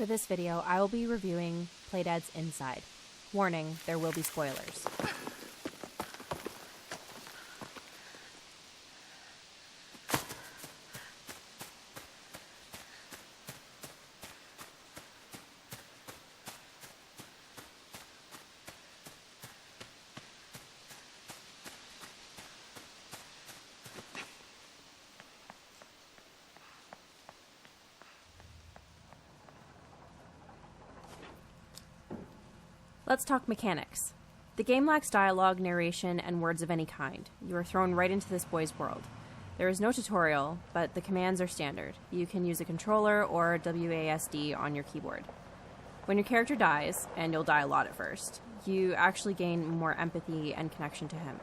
For this video, I will be reviewing Playdead's Inside. Warning, there will be spoilers. Let's talk mechanics. The game lacks dialogue, narration, and words of any kind. You are thrown right into this boy's world. There is no tutorial, but the commands are standard. You can use a controller or WASD on your keyboard. When your character dies, and you'll die a lot at first, you actually gain more empathy and connection to him.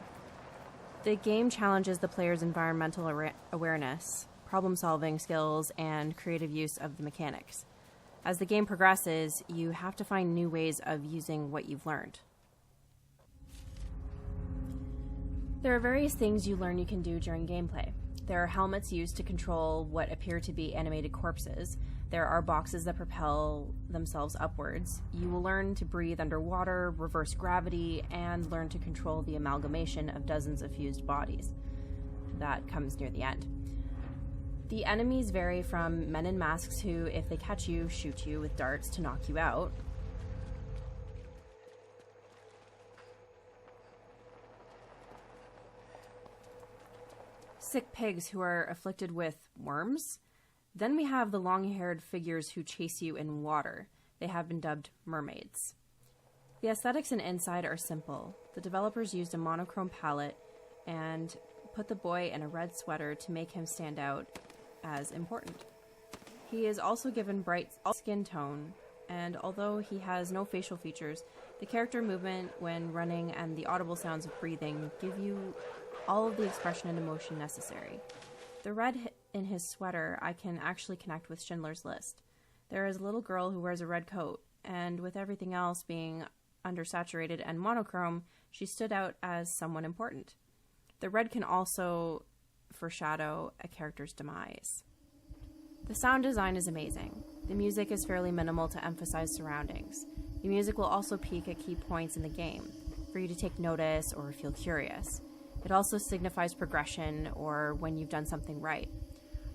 The game challenges the player's environmental awareness, problem-solving skills, and creative use of the mechanics. As the game progresses, you have to find new ways of using what you've learned. There are various things you learn you can do during gameplay. There are helmets used to control what appear to be animated corpses. There are boxes that propel themselves upwards. You will learn to breathe underwater, reverse gravity, and learn to control the amalgamation of dozens of fused bodies. That comes near the end. The enemies vary from men in masks who, if they catch you, shoot you with darts to knock you out. Sick pigs who are afflicted with worms. Then we have the long-haired figures who chase you in water. They have been dubbed mermaids. The aesthetics in Inside are simple. The developers used a monochrome palette and put the boy in a red sweater to make him stand out as important. He is also given bright skin tone, and although he has no facial features, the character movement when running and the audible sounds of breathing give you all of the expression and emotion necessary. The red in his sweater I can actually connect with Schindler's List. There is a little girl who wears a red coat, and with everything else being undersaturated and monochrome, she stood out as someone important. The red can also foreshadow a character's demise. The sound design is amazing. The music is fairly minimal to emphasize surroundings. The music will also peak at key points in the game for you to take notice or feel curious. It also signifies progression or when you've done something right.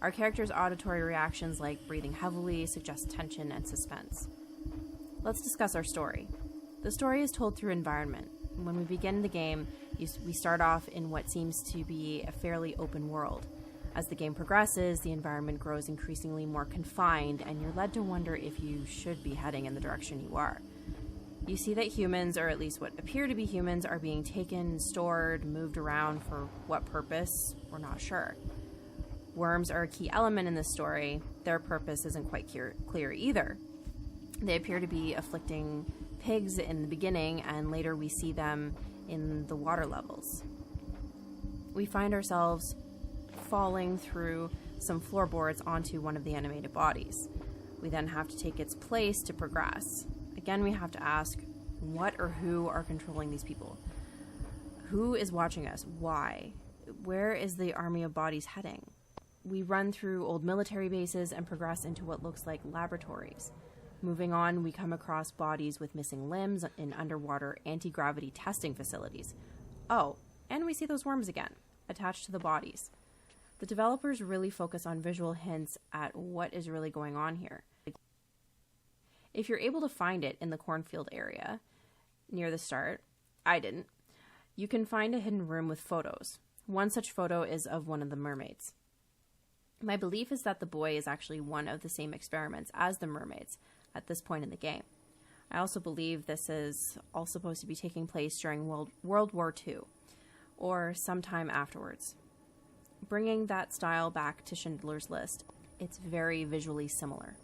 Our character's auditory reactions like breathing heavily suggest tension and suspense. Let's discuss our story. The story is told through environment. When we begin the game, we start off in what seems to be a fairly open world. As the game progresses, the environment grows increasingly more confined, and you're led to wonder if you should be heading in the direction you are. You see that humans, or at least what appear to be humans, are being taken, stored, moved around for what purpose, we're not sure. Worms are a key element in this story. Their purpose isn't quite clear either. They appear to be afflicting pigs in the beginning, and later we see them in the water levels. We find ourselves falling through some floorboards onto one of the animated bodies. We then have to take its place to progress. Again, we have to ask, what or who are controlling these people? Who is watching us? Why? Where is the army of bodies heading? We run through old military bases and progress into what looks like laboratories. Moving on, we come across bodies with missing limbs in underwater anti-gravity testing facilities. Oh, and we see those worms again, attached to the bodies. The developers really focus on visual hints at what is really going on here. If you're able to find it in the cornfield area near the start, I didn't, you can find a hidden room with photos. One such photo is of one of the mermaids. My belief is that the boy is actually one of the same experiments as the mermaids at this point in the game. I also believe this is all supposed to be taking place during World War II, or sometime afterwards. Bringing that style back to Schindler's List, it's very visually similar.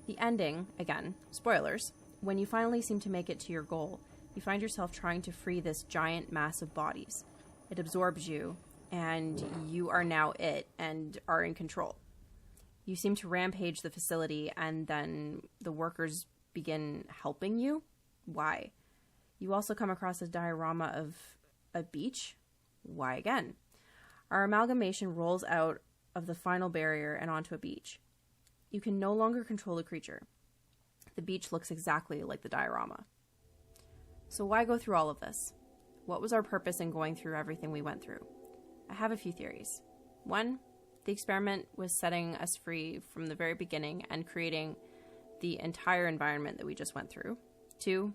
The ending, again, spoilers, when you finally seem to make it to your goal, you find yourself trying to free this giant mass of bodies. It absorbs you, and you are now it and are in control. You seem to rampage the facility, and then the workers begin helping you. Why? You also come across a diorama of a beach. Why again? Our amalgamation rolls out of the final barrier and onto a beach. you can no longer control the creature. The beach looks exactly like the diorama. So why go through all of this? What was our purpose in going through everything we went through? I have a few theories. One, the experiment was setting us free from the very beginning and creating the entire environment that we just went through. Two,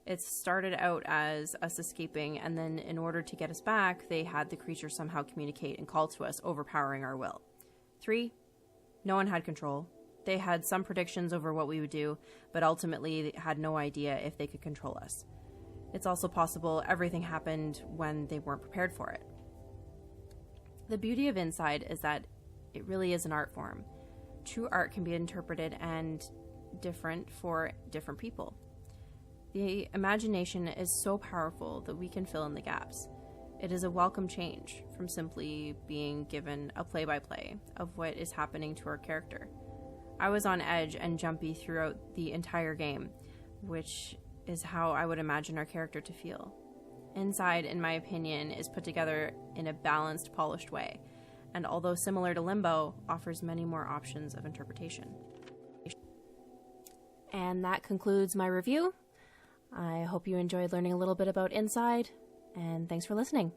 it started out as us escaping, and then in order to get us back, they had the creature somehow communicate and call to us, overpowering our will. Three, no one had control. They had some predictions over what we would do, but ultimately had no idea if they could control us. It's also possible everything happened when they weren't prepared for it. The beauty of Inside is that it really is an art form. True art can be interpreted and different for different people. The imagination is so powerful that we can fill in the gaps. It is a welcome change from simply being given a play-by-play of what is happening to our character. I was on edge and jumpy throughout the entire game, which is how I would imagine our character to feel. Inside, in my opinion, is put together in a balanced, polished way, and although similar to Limbo, offers many more options of interpretation. And that concludes my review. I hope you enjoyed learning a little bit about Inside, and thanks for listening.